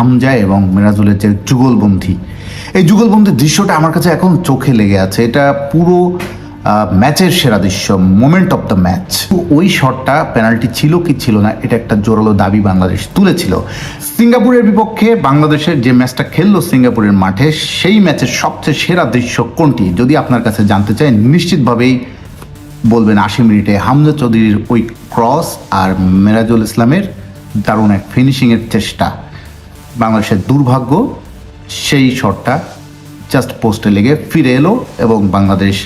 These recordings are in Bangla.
হামজা এবং মিরাজুলের যে যুগলবন্দী, এই যুগলবন্দির দৃশ্যটা আমার কাছে এখন চোখে লেগে আছে। এটা পুরো ম্যাচের সেরা দৃশ্য, মোমেন্ট অফ দ্য ম্যাচ। ওই শটটা পেনাল্টি ছিল কি ছিল না, এটা একটা জোরালো দাবি বাংলাদেশ তুলেছিল। সিঙ্গাপুরের বিপক্ষে বাংলাদেশের যে ম্যাচটা খেললো সিঙ্গাপুরের মাঠে, সেই ম্যাচের সবচেয়ে সেরা দৃশ্য কোনটি যদি আপনার কাছে জানতে চাই, নিশ্চিতভাবেই বলবেন 80 মিনিটে হামজা চৌধুরীর ওই ক্রস আর মিরাজুল ইসলামের দারুণ এক ফিনিশিংয়ের চেষ্টা। বাংলাদেশের দুর্ভাগ্য, সেই শটটা জাস্ট পোস্টে লেগে ফিরে এলো এবং বাংলাদেশ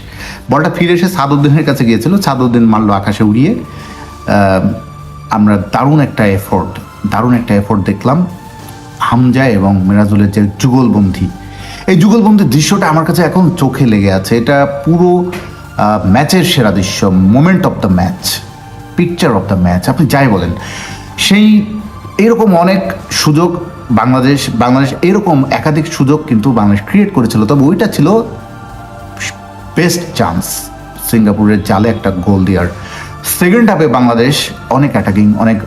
বলটা ফিরে এসে সাদউদ্দিনের কাছে গিয়েছিল, সাদউদ্দিন মারলো আকাশে উড়িয়ে। আমরা দারুণ একটা এফোর্ট দেখলাম হামজা এবং মিরাজুলের যে যুগলবন্দী, এই যুগলবন্দির দৃশ্যটা আমার কাছে এখন চোখে লেগে আছে। এটা পুরো ম্যাচের সেরা দৃশ্য, moment of the match, picture of the match, আপনি যাই বলেন। সেই এরকম অনেক সুযোগ বাংলাদেশ এরকম একাধিক সুযোগ কিন্তু বাংলাদেশ ক্রিয়েট করেছিল, তবে ওইটা ছিল বেস্ট চান্স সিঙ্গাপুরের জালে একটা গোল দেওয়ার। সেকেন্ড হাফে বাংলাদেশ অনেক অ্যাটাকিং, অনেক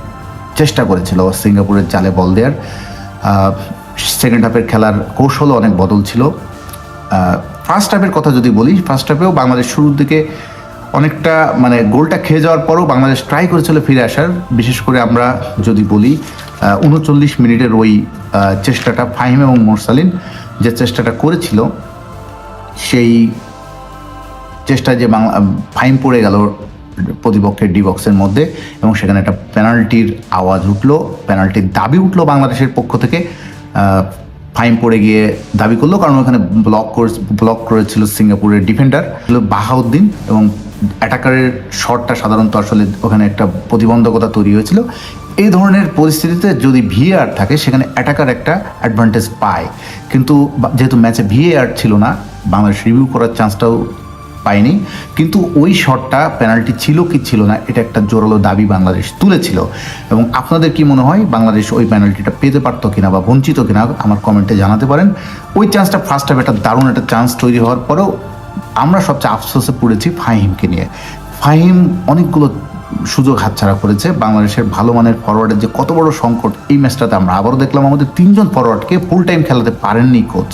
চেষ্টা করেছিল সিঙ্গাপুরের জালে বল দেওয়ার। সেকেন্ড হাফের খেলার কৌশলও অনেক বদল ছিল। ফার্স্ট হাফের কথা যদি বলি, ফার্স্ট হাফেও বাংলাদেশ শুরুর দিকে অনেকটা গোলটা খেয়ে যাওয়ার পরও বাংলাদেশ ট্রাই করেছিল ফিরে আসার। বিশেষ করে আমরা যদি বলি 39 মিনিটের ওই চেষ্টাটা, ফাহিম এবং মোরসালিন যে চেষ্টাটা করেছিল, সেই চেষ্টায় যে ফাহিম পড়ে গেল প্রতিপক্ষের ডি বক্সের মধ্যে এবং সেখানে একটা পেনাল্টির আওয়াজ উঠলো, পেনাল্টির দাবি উঠলো বাংলাদেশের পক্ষ থেকে। ফাইন পড়ে গিয়ে দাবি করলো, কারণ ওখানে ব্লক করেছিল সিঙ্গাপুরের ডিফেন্ডার বাহাউদ্দিন, এবং অ্যাটাকারের শটটা সাধারণত আসলে ওখানে একটা প্রতিবন্ধকতা তৈরি হয়েছিল। এই ধরনের পরিস্থিতিতে যদি ভিএআর থাকে সেখানে অ্যাটাকার একটা অ্যাডভান্টেজ পায়, কিন্তু যেহেতু ম্যাচে ভিএআর ছিল না, বাংলাদেশ রিভিউ করার চান্সটাও পায়নি। কিন্তু ওই শটটা পেনাল্টি ছিল কি ছিল না, এটা একটা জোরালো দাবি বাংলাদেশ তুলেছিল। এবং আপনাদের কি মনে হয় বাংলাদেশ ওই পেনাল্টিটা পেতে পারতো কিনা বা বঞ্চিত কিনা, আমার কমেন্টে জানাতে পারেন। ওই চান্সটা ফার্স্ট হাফে একটা দারুণ একটা চান্স তৈরি হওয়ার পরেও আমরা সবচেয়ে আফসোসে পড়েছি ফাহিমকে নিয়ে। ফাহিম অনেকগুলো সুযোগ হাতছাড়া করেছে। বাংলাদেশের ভালো মানের ফরওয়ার্ডের যে কত বড় সংকট এই ম্যাচটাতে আমরা আবারও দেখলাম। আমাদের 3 জন ফরওয়ার্ডকে ফুল টাইম খেলাতে পারেননি কোচ।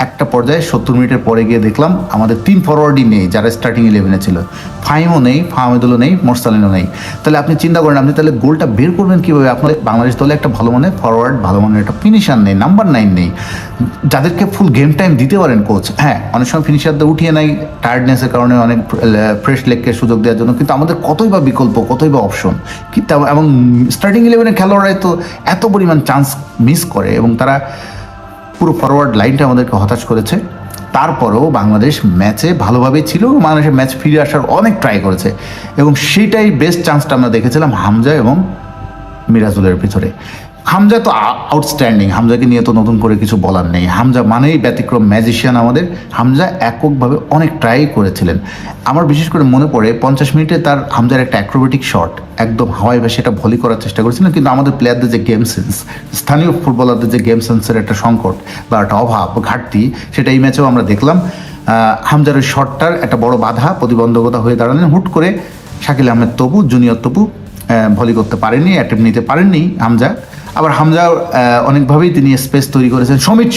একটা পর্যায়ে 70 মিনিটের পরে গিয়ে দেখলাম আমাদের 3 ফরওয়ার্ডই নেই যারা স্টার্টিং 11-এ ছিল। ফাহিমও নেই, ফাহমেদুলও নেই, মোরসালিনও নেই। তাহলে আপনি চিন্তা করেন, আপনি তাহলে গোলটা বের করবেন কীভাবে? আপনার বাংলাদেশ দলে একটা ভালো মানের ফরওয়ার্ড, ভালো মানের একটা ফিনিশার নেই, নাম্বার 9 নেই, যাদেরকে ফুল গেম টাইম দিতে পারেন কোচ। হ্যাঁ, অনেক সময় ফিনিশারদের উঠিয়ে নেয় টায়ার্ডনেসের কারণে, অনেক ফ্রেশ লেগকে সুযোগ দেওয়ার জন্য, কিন্তু আমাদের কতই বা বিকল্প, কতই বা অপশন। কিন্তু এবং স্টার্টিং 11-এর খেলোয়াড়রাই তো এত পরিমাণ চান্স মিস করে এবং তারা পুরো ফরওয়ার্ড লাইনটা আমাদেরকে হতাশ করেছে। তারপরেও বাংলাদেশ ম্যাচে ভালোভাবেই ছিল, বাংলাদেশের ম্যাচ ফিরে আসার অনেক ট্রাই করেছে এবং সেটাই বেস্ট চান্সটা আমরা দেখেছিলাম হামজা এবং মিরাজুলের ভিতরে। হামজা তো আউটস্ট্যান্ডিং, হামজাকে নিয়ে তো নতুন করে কিছু বলার নেই। হামজা মানেই ব্যতিক্রম ম্যাজিশিয়ান আমাদের। হামজা এককভাবে অনেক ট্রাই করেছিলেন। আমার বিশেষ করে মনে পড়ে 50 মিনিটে তার হামজার একটা অ্যাক্রোবেটিক শট একদম হাওয়ায় ভেসে সেটা ভলি করার চেষ্টা করেছিলেন, কিন্তু আমাদের প্লেয়ারদের যে গেম সেন্স, স্থানীয় ফুটবলারদের যে গেম সেন্সের একটা সংকট বা একটা অভাব, ঘাটতি, সেটা এই ম্যাচেও আমরা দেখলাম। হামজার ওই শটটার একটা বড় বাধা, প্রতিবন্ধকতা হয়ে দাঁড়ালেন। হুট করে শাকিল আহমেদ তপু, জুনিয়র তপু ভলি করতে পারেননি, অ্যাটেম্প নিতে পারেননি হামজা। আবার হামজা অনেকভাবেই তিনি স্পেস তৈরি করেছেন। সমিত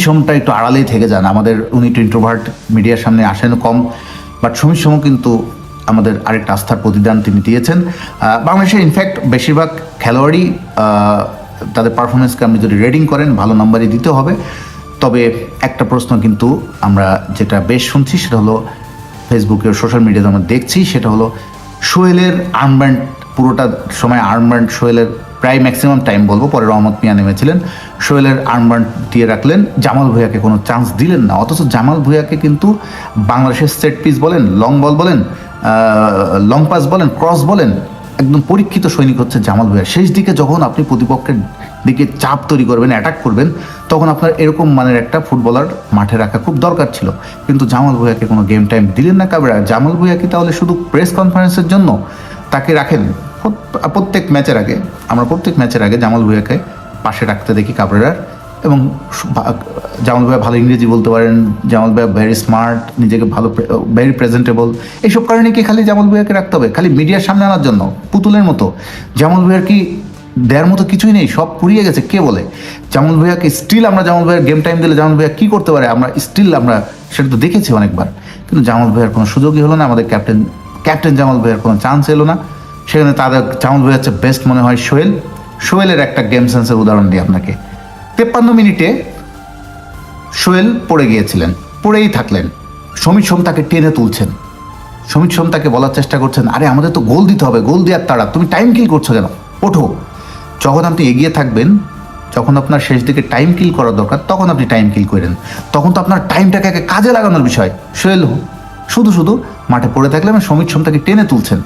সোমটা একটু আড়ালেই থেকে যান আমাদের, উনি একটু ইন্ট্রোভার্ট, মিডিয়ার সামনে আসেন কম, বাট সমিত সোম কিন্তু আমাদের আরেকটা আস্থার প্রতিদান তিনি দিয়েছেন। বাংলাদেশের ইনফ্যাক্ট বেশিরভাগ খেলোয়াড়ই তাদের পারফরমেন্সকে আপনি যদি রেটিং করেন ভালো নাম্বারই দিতে হবে। তবে একটা প্রশ্ন কিন্তু আমরা যেটা বেশ শুনছি সেটা হলো, ফেসবুকে সোশ্যাল মিডিয়াতে আমরা দেখছি, সেটা হলো সোহেলের আর্মব্যান্ড, পুরোটা সময় আর্মব্যান্ড সোহেলের প্রায় ম্যাক্সিমাম টাইম বলবো, পরে রহমত মিয়া নেমেছিলেন, সোহেলের আর্মব্যান্ড দিয়ে রাখলেন, জামাল ভুঁইয়াকে কোনো চান্স দিলেন না। অথচ জামাল ভুঁইয়াকে কিন্তু বাংলাদেশের সেট পিস বলেন, লং বল বলেন, লং পাস বলেন, ক্রস বলেন, একদম পরীক্ষিত সৈনিক হচ্ছে জামাল ভুঁইয়া। শেষ দিকে যখন আপনি প্রতিপক্ষের দিকে চাপ তৈরি করবেন, অ্যাটাক করবেন, তখন আপনার এরকম মানের একটা ফুটবলার মাঠে রাখা খুব দরকার ছিল। কিন্তু জামাল ভুঁইয়াকে কোনো গেম টাইম দিলেন না কাবেরা। জামাল ভুঁইয়া কি তাহলে শুধু প্রেস কনফারেন্সের জন্য তাকে রাখেন? প্রত্যেক ম্যাচের আগে জামাল ভুঁইয়াকে পাশে রাখতে দেখি কাবরেরার, এবং জামাল ভাই ভালো ইংরেজি বলতে পারেন, জামাল ভাই ভেরি স্মার্ট, নিজেকে ভালো, ভেরি প্রেজেন্টেবল। এইসব কারণে কি খালি জামাল ভাইয়াকে রাখতে হবে? খালি মিডিয়ার সামনে আনার জন্য পুতুলের মতো? জামাল ভাইয়ার কি দেওয়ার মতো কিছুই নেই, সব পুড়িয়ে গেছে। কে বলে? জামাল ভাইয়াকে স্টিল আমরা জামাল ভাইয়ার গেম টাইম দিলে জামাল ভাইয়া কী করতে পারে আমরা স্টিল আমরা সেটা তো দেখেছি অনেকবার, কিন্তু জামাল ভাইয়ার কোনো সুযোগই হলো না। আমাদের ক্যাপ্টেন জামাল ভাইয়ার কোনো চান্স এলো না। সেখানে তাদের জামাল ভাইয়ার হচ্ছে বেস্ট মনে হয় সোহেলের একটা গেম সেন্সের উদাহরণ দিই আপনাকে। 53 মিনিটে সোহেল পড়ে গিয়েছিলেন, পড়েই থাকলেন। সমীর সোম তাকে টেনে তুলছেন, সমীর সোম তাকে বলার চেষ্টা করছেন, আরে আমাদের তো গোল দিতে হবে, গোল দেওয়ার তাড়া, তুমি টাইম কিল করছো কেন, ওঠো। যখন আপনি এগিয়ে থাকবেন, যখন আপনার শেষ দিকে টাইম কিল করার দরকার, তখন আপনি টাইম কিল করেন। তখন তো আপনার টাইমটাকে কাজে লাগানোর বিষয়। সোহেল শুধু মাঠে পড়ে থাকলে এবং সমীর সোম তাকে টেনে তুলছেন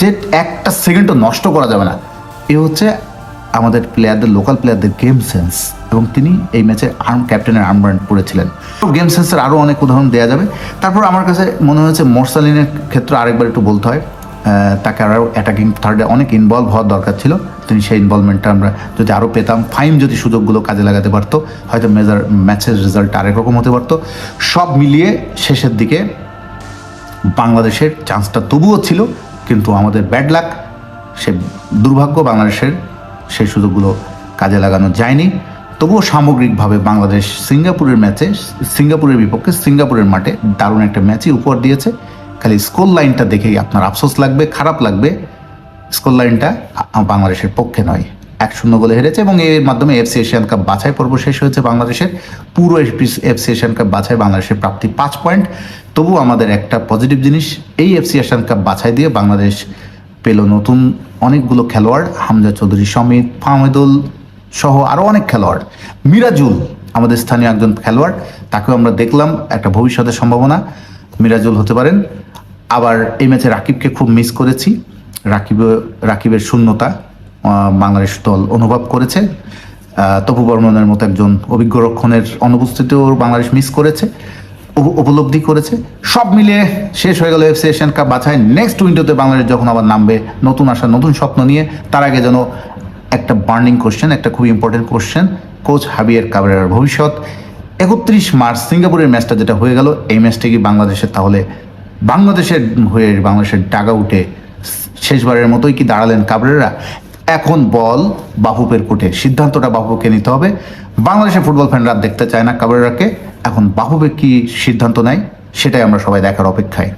যে একটা সেকেন্ডও নষ্ট করা যাবে না। এ হচ্ছে আমাদের প্লেয়ারদের, লোকাল প্লেয়ারদের গেম সেন্স, এবং তিনি এই ম্যাচে ক্যাপ্টেনের আর্মব্যান্ড পড়েছিলেন। গেম সেন্সের আরও অনেক উদাহরণ দেওয়া যাবে। তারপর আমার কাছে মনে হয়েছে মোরসালিনের ক্ষেত্রে আরেকবার একটু বলতে হয়, তাকে আরও অ্যাটাকিং থার্ডে অনেক ইনভলভ হওয়ার দরকার ছিল। তিনি সেই ইনভলভমেন্টটা আমরা যদি আরও পেতাম, ফাইম যদি সুযোগগুলো কাজে লাগাতে পারতো, হয়তো ম্যাচের রেজাল্ট আরেক রকম হতে পারতো। সব মিলিয়ে শেষের দিকে বাংলাদেশের চান্সটা তবুও ছিল, কিন্তু আমাদের ব্যাড লাক, সে দুর্ভাগ্য, বাংলাদেশের সেই সুযোগগুলো কাজে লাগানো যায়নি। তবুও সামগ্রিকভাবে বাংলাদেশ সিঙ্গাপুরের বিপক্ষে সিঙ্গাপুরের মাঠে দারুণ একটা ম্যাচই উপহার দিয়েছে। খালি স্কোর লাইনটা দেখেই আপনার আফসোস লাগবে, খারাপ লাগবে। স্কোর লাইনটা বাংলাদেশের পক্ষে নয়, 1-0 গোলে হেরেছে, এবং এর মাধ্যমে এফসি এশিয়ান কাপ বাছাই পর্ব শেষ হয়েছে বাংলাদেশের। পুরো এফসি এশিয়ান কাপ বাছাই বাংলাদেশের প্রাপ্তি 5 পয়েন্ট। তবু আমাদের একটা পজিটিভ জিনিস, এই এফসি এশিয়ান কাপ বাছাই দিয়ে বাংলাদেশ পেল নতুন অনেকগুলো খেলোয়াড়, হামজা চৌধুরী, সমিত, ফাহমিদুল সহ আরও অনেক খেলোয়াড়। মিরাজুল আমাদের স্থানীয় একজন খেলোয়াড়, তাকেও আমরা দেখলাম, একটা ভবিষ্যতের সম্ভাবনা মিরাজুল হতে পারেন। আবার এই ম্যাচে রাকিবকে খুব মিস করেছি, রাকিবের শূন্যতা বাংলাদেশ দল অনুভব করেছে। তপু বর্মনের মতো একজন অভিজ্ঞ রক্ষণের অনুপস্থিতিও বাংলাদেশ মিস করেছে, উপলব্ধি করেছে। সব মিলিয়ে শেষ হয়ে গেল এফসি এশিয়ান কাপ বাছাই। নেক্সট উইন্ডোতে বাংলাদেশ যখন আবার নামবে নতুন আশা, নতুন স্বপ্ন নিয়ে, তার আগে যেন একটা বার্নিং কোশ্চেন, একটা খুবই ইম্পর্টেন্ট কোশ্চেন, কোচ হাবিয়ার কাবরেরার ভবিষ্যৎ। 31 মার্চ সিঙ্গাপুরের ম্যাচটা যেটা হয়ে গেল, এই ম্যাচটা কি বাংলাদেশের তাহলে বাংলাদেশের ডাগা উঠে শেষবারের মতোই কি দাঁড়ালেন কাবরেরা? এখন বল বাফুফের কোর্টে, সিদ্ধান্তটা বাফুফকে নিতে হবে। বাংলাদেশের ফুটবল ফ্যানরা দেখতে চায় না কাবরেরাকে, এখন বাফুফে কি সিদ্ধান্ত নেয় সেটাই আমরা সবাই দেখার অপেক্ষায়।